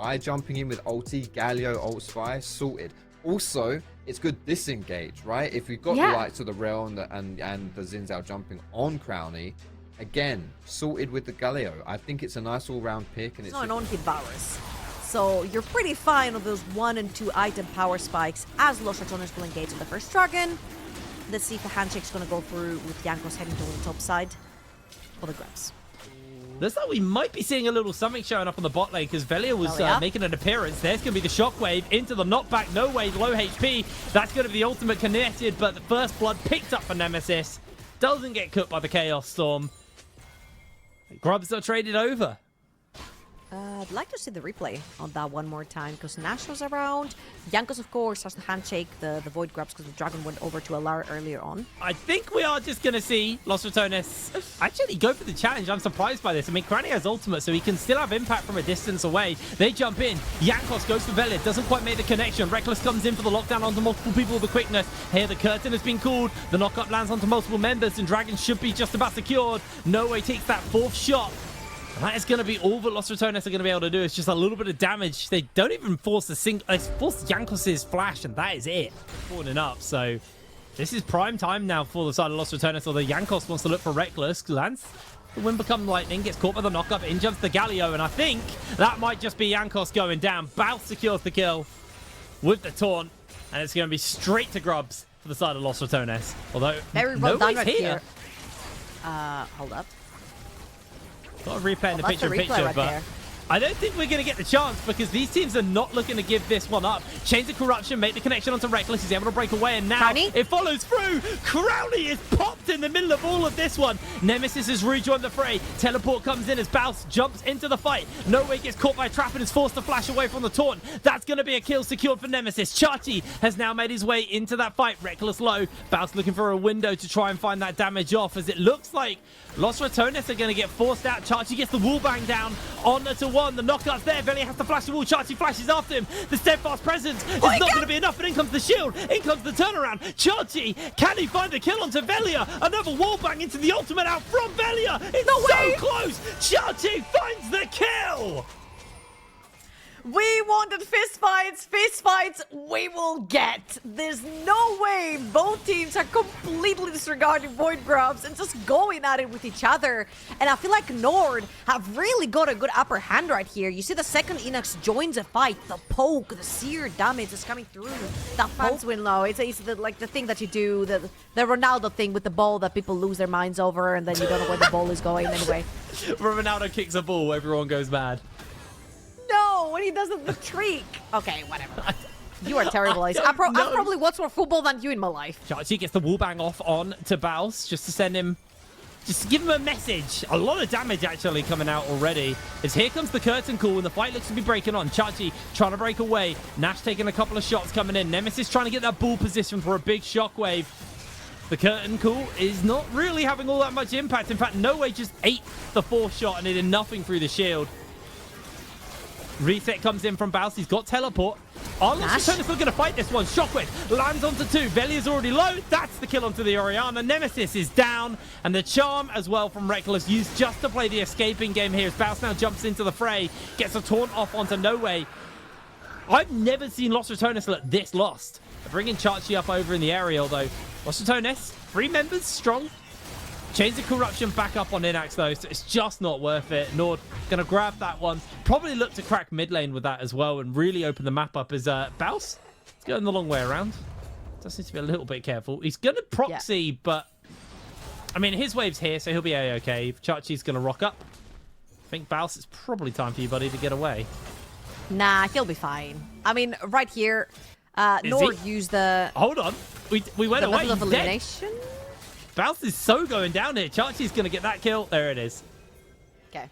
Spy jumping in with ulti, Galio, ult Spy, sorted. Also, it's good disengage, right? If we've got the likes of the Rel and the Xin Zhao jumping on Crowny, again, sorted with the Galio. I think it's a nice all-round pick. And it's not an on-hit Varus. So you're pretty fine with those 1 and 2 item power spikes as Los Ratones will engage on the first dragon. Let's see if the handshake's going to go through with Jankos heading to the top side for the grabs. Looks like we might be seeing a little something showing up on the bot lane because Velia was making an appearance. There's going to be the shockwave into the knockback. No way, low HP. That's going to be the ultimate connected, but the first blood picked up for Nemesis. Doesn't get cooked by the Chaos Storm. Grubs are traded over. I'd like to see the replay on that one more time because Nash was around. Jankos, of course, has the handshake, the void grabs because the dragon went over to Alar earlier on. I think we are just going to see Los Ratones actually go for the challenge. I'm surprised by this. I mean, Crowny has ultimate, so he can still have impact from a distance away. They jump in. Jankos goes for Velia. Doesn't quite make the connection. Reckless comes in for the lockdown onto multiple people with the quickness. Here, the curtain has been called. The knockup lands onto multiple members, and Dragon should be just about secured. No way takes that 4th shot. And that is going to be all that Los Ratones are going to be able to do. It's just a little bit of damage. They don't even force the they force Jankos' flash, and that is it. Falling up. So this is prime time now for the side of Los Ratones. Although Jankos wants to look for Reckless. Lands the wind become lightning, gets caught by the knockup, in jumps the Galio, and I think that might just be Jankos going down. Bounce secures the kill with the taunt, and it's going to be straight to grubs for the side of Los Ratones. Although very well done right here. Hold up. Got a replay in the picture-in-picture, right but there. I don't think we're going to get the chance because these teams are not looking to give this one up. Chains of Corruption, make the connection onto Reckless. He's able to break away, and now it follows through. Crowny is popped in the middle of all of this one. Nemesis has rejoined the fray. Teleport comes in as Baus jumps into the fight. No way gets caught by a trap and is forced to flash away from the taunt. That's going to be a kill secured for Nemesis. Chachi has now made his way into that fight. Reckless low. Baus looking for a window to try and find that damage off, as it looks like Los Ratones are going to get forced out. Chachi gets the wall bang down on to 1. The knockup's there. Velia has to flash the wall. Chachi flashes after him. The steadfast presence is not going to be enough, but in comes the shield. In comes the turnaround. Chachi, can he find the kill onto Velia? Another wall bang into the ultimate out from Velia. It's so close. Chachi finds the kill. We wanted fistfights. Fistfights we will get. There's no way both teams are completely disregarding void grubs and just going at it with each other. And I feel like NORD have really got a good upper hand right here. You see the second Inox joins a fight. The poke, the sear damage is coming through. That fans win low. It's like the thing that you do, the Ronaldo thing with the ball that people lose their minds over, and then you don't know where the ball is going anyway. When Ronaldo kicks a ball, everyone goes mad. No, when he does the trick. Okay, whatever. You are terrible, Ace. I've probably watched more football than you in my life. Chachi gets the wall bang off on to Baus just to send him, just to give him a message. A lot of damage actually coming out already. As here comes the curtain call and the fight looks to be breaking on. Chachi trying to break away. Nash taking a couple of shots coming in. Nemesis trying to get that ball position for a big shockwave. The curtain call is not really having all that much impact. In fact, No Way just ate the 4th shot and it did nothing through the shield. Reset comes in from Baus. He's got teleport. Are Los Ratones still going to fight this one? Shockwave lands onto 2. Velia's already low. That's the kill onto the Orianna. Nemesis is down. And the charm as well from Reckless used just to play the escaping game here as Baus now jumps into the fray. Gets a taunt off onto No Way. I've never seen Los Ratones look this lost. They're bringing Chachi up over in the aerial though. Los Ratones, 3 members strong. Chains of Corruption back up on Inax though, so it's just not worth it. NORD going to grab that one. Probably look to crack mid lane with that as well and really open the map up as Baus. It's going the long way around. Does need to be a little bit careful. He's going to proxy, but I mean, his wave's here, so he'll be A-okay. Chachi's going to rock up. I think Baus, it's probably time for you, buddy, to get away. Nah, he'll be fine. I mean, right here, NORD used the... Hold on. We went away. Level of elimination? Baus is so going down here. Chachi's going to get that kill. There it is. Okay.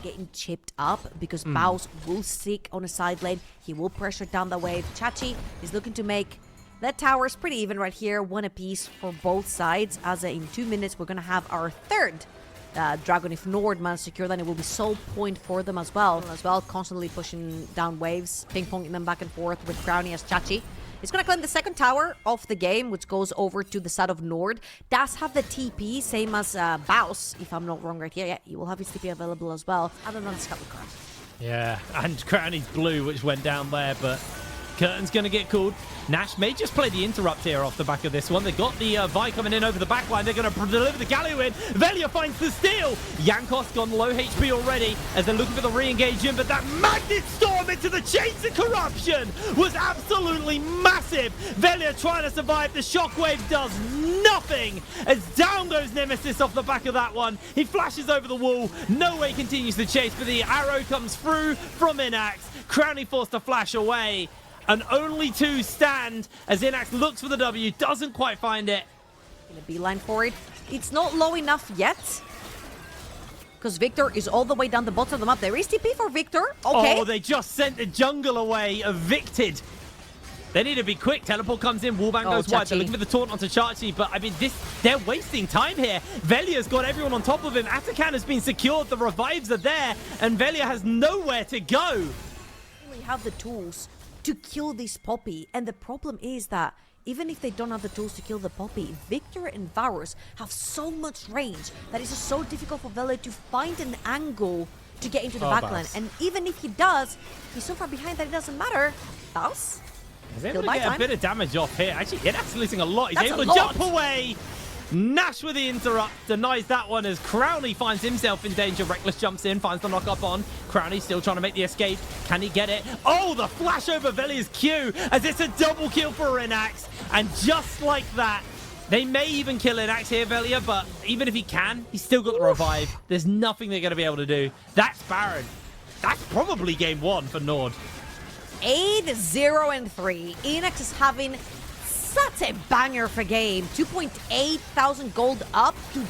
Getting chipped up because Baus will stick on a side lane. He will pressure down the wave. Chachi is looking to make that towers pretty even right here. 1 apiece for both sides. As in 2 minutes, we're going to have our 3rd dragon. If NORD manages to secure, then it will be soul point for them as well. Constantly pushing down waves, ping-ponging them back and forth with Crowny as Chachi. He's going to claim the 2nd tower of the game, which goes over to the side of NORD. Does have the TP, same as Baus, if I'm not wrong right here. Yeah, he will have his TP available as well. Other than Scuttle Craft. Yeah, and Crowny's blue, which went down there, but Curtain's going to get called. Nash may just play the interrupt here off the back of this one. They got the Vi coming in over the back line. They're going to deliver the Galio in. Velia finds the steal. Jankos gone low HP already as they're looking for the re-engage in, but that Magnet Storm into the Chains of Corruption was absolutely massive. Velia trying to survive. The Shockwave does nothing as down goes Nemesis off the back of that one. He flashes over the wall. No way continues the chase, but the arrow comes through from Inax. Crowny forced to flash away. And only 2 stand as Inax looks for the W, doesn't quite find it. Gonna beeline for it. It's not low enough yet. Because Victor is all the way down the bottom of the map. There is TP for Victor. Okay. Oh, they just sent the jungle away, evicted. They need to be quick. Teleport comes in, wallbang goes wide. They're looking for the taunt onto Chachi, but I mean, they're wasting time here. Velia's got everyone on top of him. Atakan has been secured, the revives are there, and Velia has nowhere to go. They have the tools to kill this Poppy, and the problem is that even if they don't have the tools to kill the Poppy, Victor and Varus have so much range that it's just so difficult for Velia to find an angle to get into the backline. And even if he does, he's so far behind that it doesn't matter. Baus? He's able to get a bit of damage off here. Actually, Inax losing a lot. He's able to jump away. Nash with the interrupt, denies that one as Crowny finds himself in danger. Reckless jumps in, finds the knock up on. Crowny still trying to make the escape. Can he get it? Oh, the flash over Velia's Q as it's a double kill for Inax. And just like that, they may even kill Inax here, Velia, but even if he can, he's still got the revive. There's nothing they're going to be able to do. That's Baron. That's probably game 1 for NORD. 8-0-3. Inax is having such a banger for game. 2.8 thousand gold up to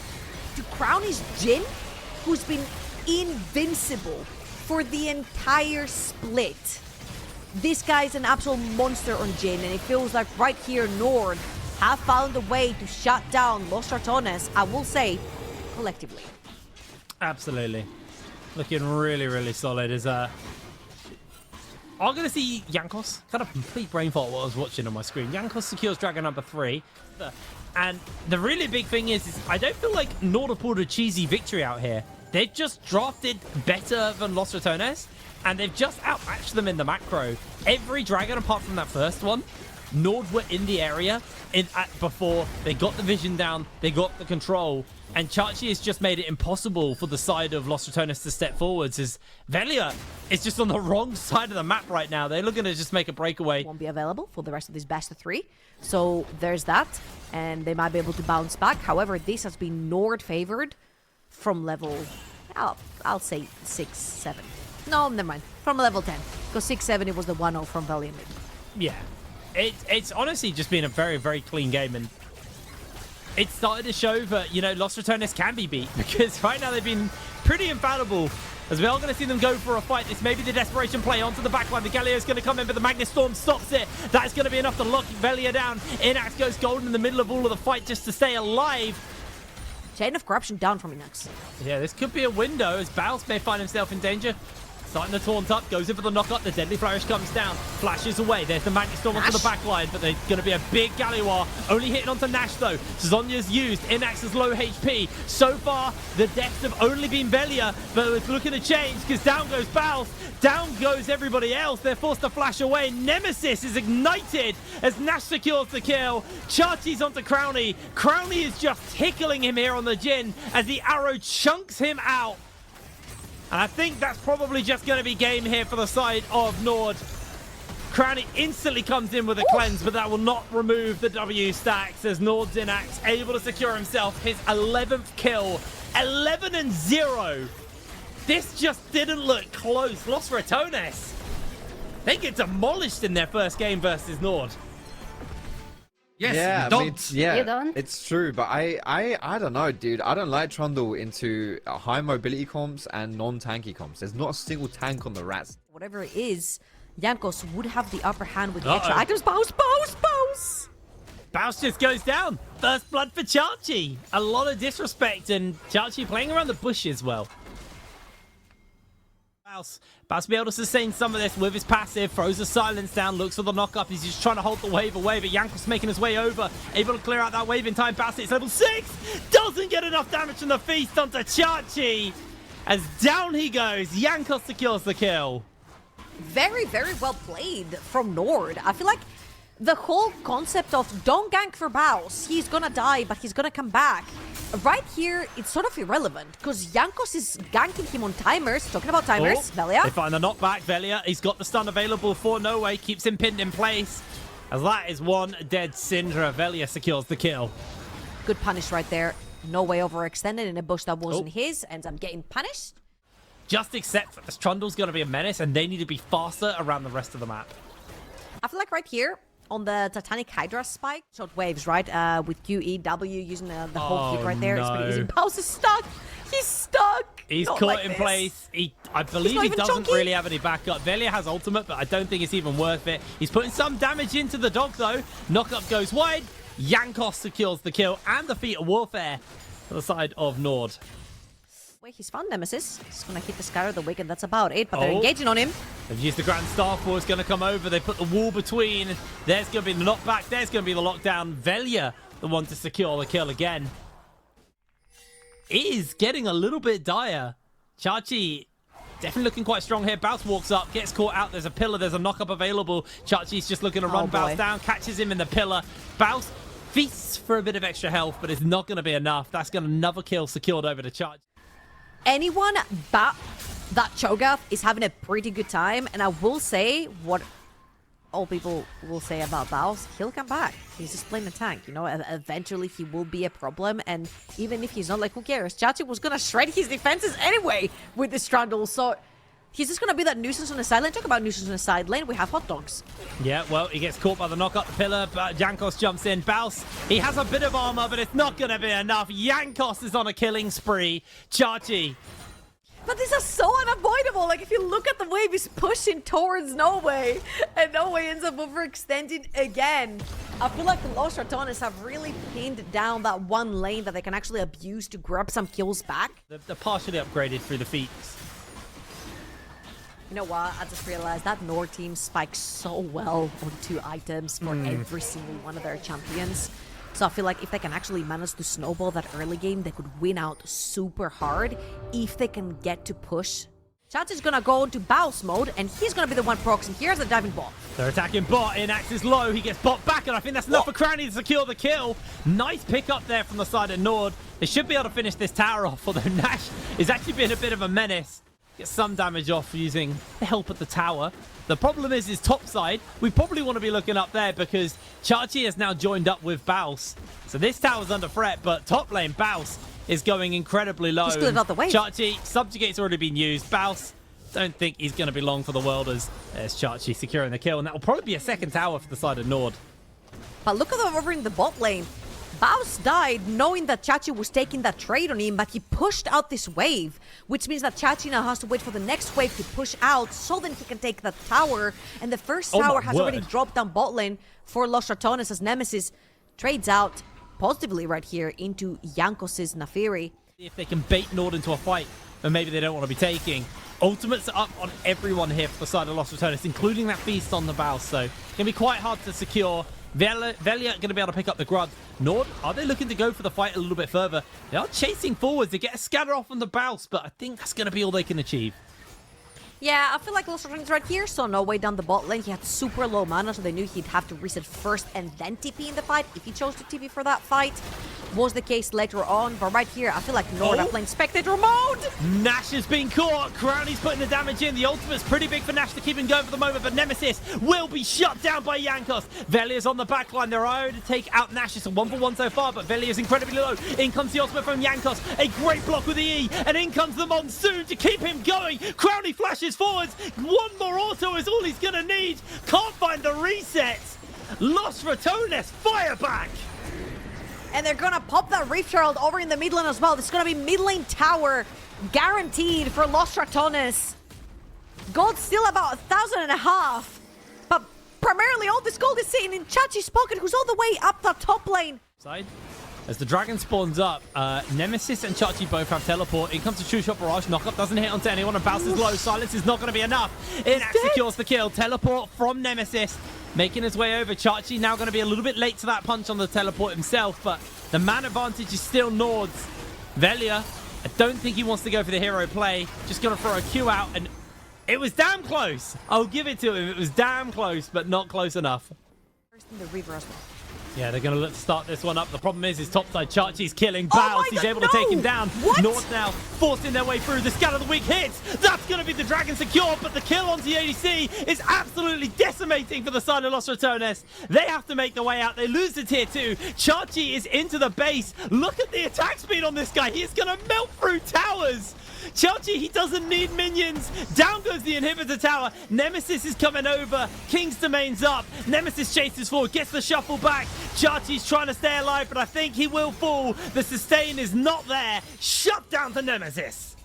Crowny's Jhin, who's been invincible for the entire split. This guy's an absolute monster on Jhin, and it feels like right here NORD have found a way to shut down Los Ratones, I will say, collectively. Absolutely. Looking really, really solid. I'm going to see Jankos. Kind of complete brain fart what I was watching on my screen. Jankos secures Dragon number 3. And the really big thing is I don't feel like NORD have pulled a cheesy victory out here. They've just drafted better than Los Ratones, and they've just outmatched them in the macro. Every Dragon, apart from that first one, NORD were in the area before. They got the vision down. They got the control. And Chachi has just made it impossible for the side of Los Ratones to step forwards as Velia is just on the wrong side of the map right now. They're looking to just make a breakaway. Won't be available for the rest of this best of 3. So there's that. And they might be able to bounce back. However, this has been NORD favored from level, I'll say 6, 7. No, never mind. From level 10. Because 6, 7, it was the 1-0 from Velia mid. Yeah. It's honestly just been a very, very clean game. And it started to show that, you know, Los Ratones can be beat, because right now they've been pretty infallible. As we are going to see them go for a fight. This may be the desperation play onto the backline. The Galio's going to come in, but the Magnet Storm stops it. That's going to be enough to lock Velia down. Inax goes golden in the middle of all of the fight just to stay alive. Chain of Corruption down from Inax. Yeah, this could be a window as Baus may find himself in danger. Starting to taunt up, goes in for the knock-up. The Deadly Flourish comes down, flashes away. There's the Magnet Storm onto the back line, but they're going to be a big Galioir. Only hitting onto Nash, though. Zhonya's used. Inax is low HP. So far, the deaths have only been Velia, but it's looking to change because down goes Baus. Down goes everybody else. They're forced to flash away. Nemesis is ignited as Nash secures the kill. Chachi's onto Crowny. Crowny is just tickling him here on the Jhin as the arrow chunks him out. And I think that's probably just going to be game here for the side of NORD. Crowny instantly comes in with a cleanse, but that will not remove the W stacks as NORD's Inax able to secure himself his 11th kill. 11-0. This just didn't look close. Los Ratones, they get demolished in their first game versus NORD. Yes, yeah, you don't. yeah, You don't? it's true, but I don't know, dude. I don't like Trundle into high mobility comps and non-tanky comps. There's not a single tank on the Rats. Whatever it is, Jankos would have the upper hand with the extra items. Baus! Baus just goes down. First blood for Chachi. A lot of disrespect, and Chachi playing around the bush as well. Baus be able to sustain some of this with his passive, throws the silence down, looks for the knock-up. He's just trying to hold the wave away, but Jankos making his way over, able to clear out that wave in time. Baus, it's level 6, doesn't get enough damage from the feast onto Chachi. as down he goes. Jankos secures the kill. Very, very well played from NORD. I feel like the whole concept of don't gank for Baus, he's gonna die, but he's gonna come back. Right here, it's sort of irrelevant, because Jankos is ganking him on timers. Talking about timers, Velia. They find the knockback. Velia, he's got the stun available for No Way, keeps him pinned in place. As that is one dead Syndra. Velia secures the kill. Good punish right there. No Way overextended in a bush that wasn't his. Ends up getting punished. Just accept that this Trundle's going to be a menace, and they need to be faster around the rest of the map. I feel like right here, on the Titanic Hydra spike, short waves, right? With QEW using the whole kick right there. It's pretty easy. Baus is stuck. He's stuck. He's Not caught like in this. place. I believe he doesn't really have any backup. Velia has ultimate, but I don't think it's even worth it. He's putting some damage into the dog, though. Knockup goes wide. Jankos secures the kill and the feat of warfare for the side of NORD. Wait, he's found Nemesis. He's gonna hit the Skyro, the Wicked. That's about it. But they're engaging on him. They've used the Grand Starfall. It's going to come over. They put the wall between. There's going to be the knockback. There's going to be the lockdown. Velia, the one to secure the kill again. Is getting a little bit dire. Chachi definitely looking quite strong here. Baus walks up, gets caught out. There's a pillar. There's a knock-up available. Chachi's just looking to run Baus down. Catches him in the pillar. Baus feasts for a bit of extra health, but it's not going to be enough. That's going to another kill secured over to Chachi. Anyone but that Cho'Gath is having a pretty good time, and I will say what all people will say about Baus, he'll come back. He's just playing the tank, you know. Eventually he will be a problem, and even if he's not, like, who cares? Chachi was gonna shred his defenses anyway with this Trundle, so he's just gonna be that nuisance on the side lane. Talk about nuisance on the side lane, we have hot dogs. Yeah, well, he gets caught by the knock-up pillar, but Jankos jumps in. Baus, he has a bit of armor, but it's not going to be enough. Jankos is on a killing spree. Chachi. But these are so unavoidable. Like, if you look at the wave, he's pushing towards No Way, and No Way ends up overextending again. I feel like the Los Ratones have really pinned down that one lane that they can actually abuse to grab some kills back. They're partially upgraded through the feats. You know what? I just realized that NORD team spikes so well on 2 items for every single one of their champions. So I feel like if they can actually manage to snowball that early game, they could win out super hard if they can get to push. Chachi's gonna go into Baus mode, and he's gonna be the one proxing. Here's the diving bot. They're attacking bot. Inax is low. He gets bot back, and I think that's enough for Crownie to secure the kill. Nice pick up there from the side of NORD. They should be able to finish this tower off, although Nash is actually being a bit of a menace. Get some damage off using the help at the tower. The problem is top side. We probably want to be looking up there because Chachi has now joined up with Baus. So this tower's under threat, but top lane Baus is going incredibly low. He's good out the way. Chachi, subjugate's already been used. Baus, don't think he's going to be long for the Worlders. There's Chachi securing the kill, and that will probably be a second tower for the side of NORD. But look at them over in the bot lane. Baus died knowing that Chachi was taking that trade on him, but he pushed out this wave, which means that Chachi now has to wait for the next wave to push out so then he can take that tower. And the first tower has already dropped down bot lane for Los Ratones as Nemesis trades out positively right here into Jankos' Nafiri. If they can bait NORD into a fight, then maybe they don't want to be taking. Ultimates are up on everyone here for the side of Los Ratones, including that feast on the Baus, so it's going to be quite hard to secure. Velia going to be able to pick up the Grud. NORD, are they looking to go for the fight a little bit further? They are chasing forwards. They get a scatter off on the Baus, but I think that's going to be all they can achieve. Yeah, I feel like Los Ratones right here, so No Way down the bot lane. He had super low mana, so they knew he'd have to reset first and then TP in the fight if he chose to TP for that fight. Was the case later on, but right here, I feel like NORD are playing spectator mode. Nash has been caught. Crownie's putting the damage in. The ultimate's pretty big for Nash to keep him going for the moment, but Nemesis will be shut down by Jankos. Velia's on the backline. They're able to take out Nash. It's a 1-for-1 so far, but Velia's incredibly low. In comes the ultimate from Jankos. A great block with the E, and in comes the Monsoon to keep him going. Crownie flashes forwards. One more auto is all he's going to need. Can't find the reset. Los Ratones fire back. And they're gonna pop that Reef Herald over in the mid lane as well. This is gonna be mid lane tower guaranteed for Los Ratones. Gold's still about 1,500, but primarily all this gold is sitting in Chachi's pocket, who's all the way up the top lane. Side. As the dragon spawns up, Nemesis and Chachi both have teleport. In comes the True Shot Barrage. Knockup doesn't hit onto anyone and Baus is low. Silence is not going to be enough. Inax secures the kill. Teleport from Nemesis. Making his way over. Chachi now going to be a little bit late to that punch on the teleport himself, but the man advantage is still NORD's. Velia I don't think he wants to go for the hero play. Just going to throw a Q out, and it was damn close. I'll give it to him. It was damn close, but not close enough. First in the river as well. Yeah, they're going to look to start this one up. The problem is topside. Chachi's killing Baus. He's able to take him down. What? North now forcing their way through. The scan of the weak hits. That's going to be the dragon secured, but the kill onto the ADC is absolutely decimating for the side of Los Ratones. They have to make their way out. They lose the tier 2. Chachi is into the base. Look at the attack speed on this guy. He is going to melt through towers. Chachi, he doesn't need minions. Down goes the inhibitor tower. Nemesis is coming over. King's Domain's up. Nemesis chases forward, gets the shuffle back. Chachi's trying to stay alive, but I think he will fall. The sustain is not there. Shut down to Nemesis.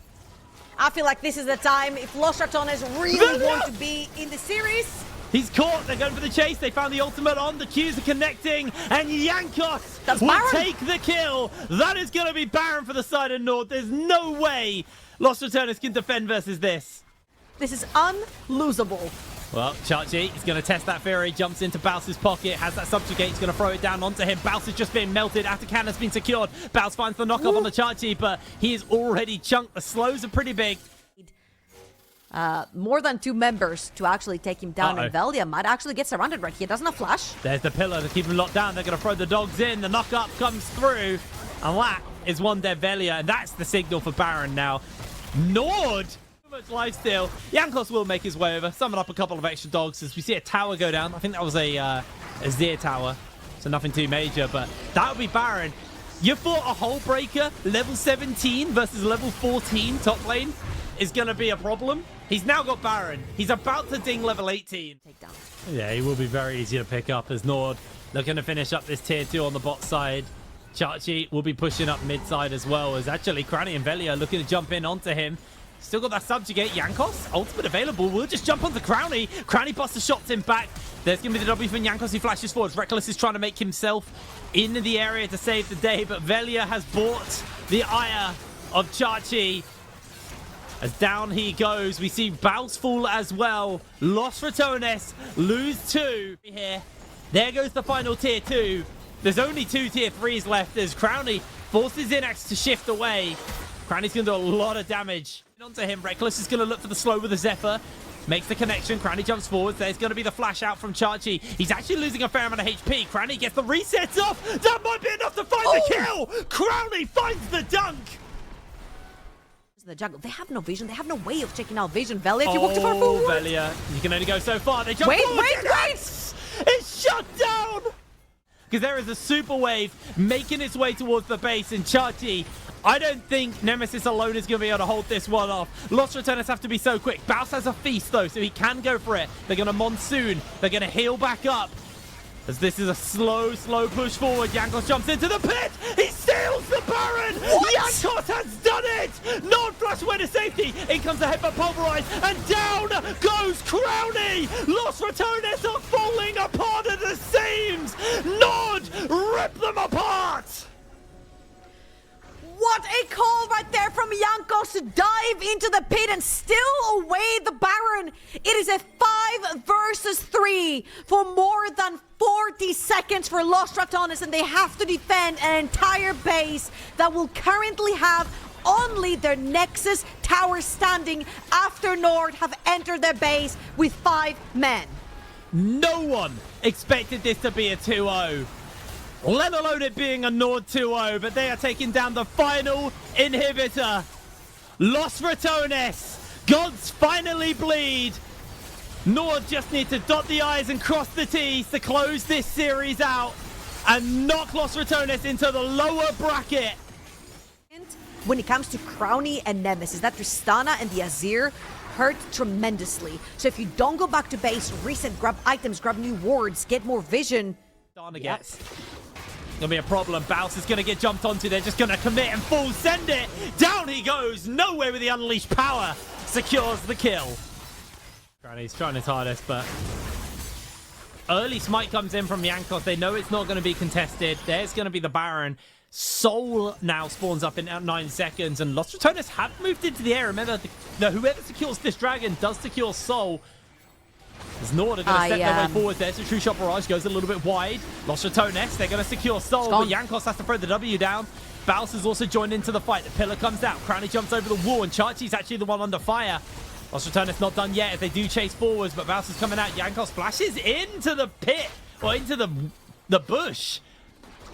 I feel like this is the time if Los Ratones really want to be in the series. He's caught. They're going for the chase. They found the ultimate on. The Qs are connecting. And Jankos will take the kill. That is going to be Baron for the side of Nord. There's no way Los Ratones can defend versus this. This is unlosable. Well, Chachi is going to test that Fury. Jumps into Baus's pocket. Has that subjugate. He's going to throw it down onto him. Baus is just being melted. Atakan has been secured. Baus finds the knockup on the Chachi, but he is already chunked. The slows are pretty big. More than 2 members to actually take him down, and Velia might actually get surrounded right here. Doesn't have flash. There's the pillar to keep him locked down. They're going to throw the dogs in. The knockup comes through. And that is one dead Velia. And that's the signal for Baron now. Nord! So much lifesteal. Jankos will make his way over. Summon up a couple of extra dogs as we see a tower go down. I think that was a Zir tower. So nothing too major. But that would be Baron. You thought a hull breaker level 17 versus level 14 top lane is going to be a problem? He's now got Baron. He's about to ding level 18. Take down. Yeah, he will be very easy to pick up as Nord looking to finish up this tier 2 on the bot side. Chachi will be pushing up mid side as well, as actually Crowny and Velia looking to jump in onto him. Still got that subjugate. Jankos, ultimate available. We'll just jump onto Crowny. Crowny busts the shots in back. There's going to be the W from Jankos, who flashes forward. Reckless is trying to make himself in the area to save the day, but Velia has bought the ire of Chachi. As down he goes, we see Baus fall as well. Los Ratones lose 2 here. There goes the final tier 2. There's only 2 tier 3s left as Crowny forces Inax to shift away. Crowny's going to do a lot of damage. Onto him, Reckless is going to look for the slow with the Zephyr. Makes the connection. Crowny jumps forward. There's going to be the flash out from Chachi. He's actually losing a fair amount of HP. Crowny gets the resets off. That might be enough to find the kill. Crowny finds the dunk. The jungle. They have no vision. They have no way of checking out vision. Velia, if you walk too far forward. Velia, you can only go so far. They jump wait, forward. wait! It's shut down! Because there is a super wave making its way towards the base, and Chachi, I don't think Nemesis alone is going to be able to hold this one off. Los Ratones have to be so quick. Baus has a feast, though, so he can go for it. They're going to monsoon. They're going to heal back up. As this is a slow push forward. Jankos jumps into the pit. He steals the Baron. What? Jankos has done it. Nord flash away to safety. In comes the headbutt pulverize. And down goes Crowny. Los Ratones are falling apart at the seams. Nord rip them apart. What a call right there from Jankos to dive into the pit and steal away the Baron. It is a 5 versus 3 for more than 40 seconds for Los Ratones, and they have to defend an entire base that will currently have only their Nexus tower standing after Nord have entered their base with 5 men. No one expected this to be a 2-0. Let alone it being a Nord 2-0, but they are taking down the final inhibitor. Los Ratones, gods finally bleed. Nord just need to dot the I's and cross the T's to close this series out and knock Los Ratones into the lower bracket. When it comes to Crowny and Nemesis, that Tristana and the Azir hurt tremendously. So if you don't go back to base, reset, grab items, grab new wards, get more vision. Yes. Gonna be a problem. Baus is gonna get jumped onto. They're just gonna commit and full send it. Down he goes. Nowhere with the unleashed power. Secures the kill. Crowny's trying his hardest, but early smite comes in from Jankos. They know it's not going to be contested. There's going to be the Baron. Soul now spawns up in 9 seconds, and Los Ratones have moved into the air. Remember, whoever secures this dragon does secure Soul. As Nord are going to step their way forward there, so True Shot Barrage goes a little bit wide. Los Ratones, they're going to secure Soul, but Jankos has to throw the W down. Baus has also joined into the fight. The pillar comes down. Crowley jumps over the wall, and Chachi's actually the one under fire. Los Ratones not done yet as they do chase forwards, but Baus is coming out. Jankos splashes into the pit, or into the bush.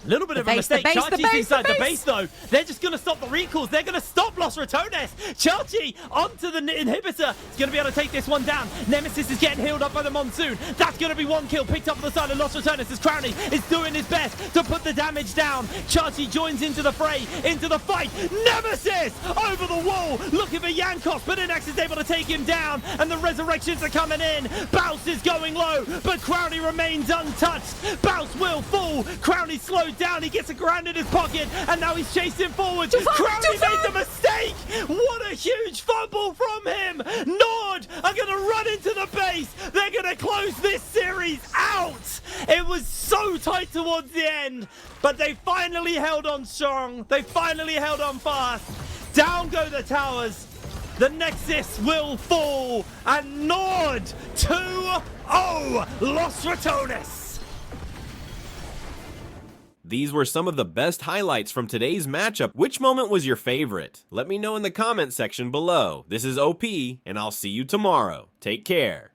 A little bit of a mistake. Chachi's inside the base, though. They're just going to stop the recalls. They're going to stop Los Ratones. Chachi onto the inhibitor. He's going to be able to take this one down. Nemesis is getting healed up by the Monsoon. That's going to be one kill picked up on the side of Los Ratones as Crowley is doing his best to put the damage down. Chachi joins into the fray, into the fight. Nemesis over the wall looking for Jankos, but Inax is able to take him down, and the resurrections are coming in. Baus is going low, but Crowley remains untouched. Baus will fall. Crowley slows down, he gets a grand in his pocket, and now he's chasing forward. Crowley made the mistake. What a huge fumble from him. NORD are going to run into the base. They're going to close this series out. It was so tight towards the end, but they finally held on strong. They finally held on fast. Down go the towers. The Nexus will fall, and NORD 2-0 Los Ratones. These were some of the best highlights from today's matchup. Which moment was your favorite? Let me know in the comment section below. This is OP, and I'll see you tomorrow. Take care.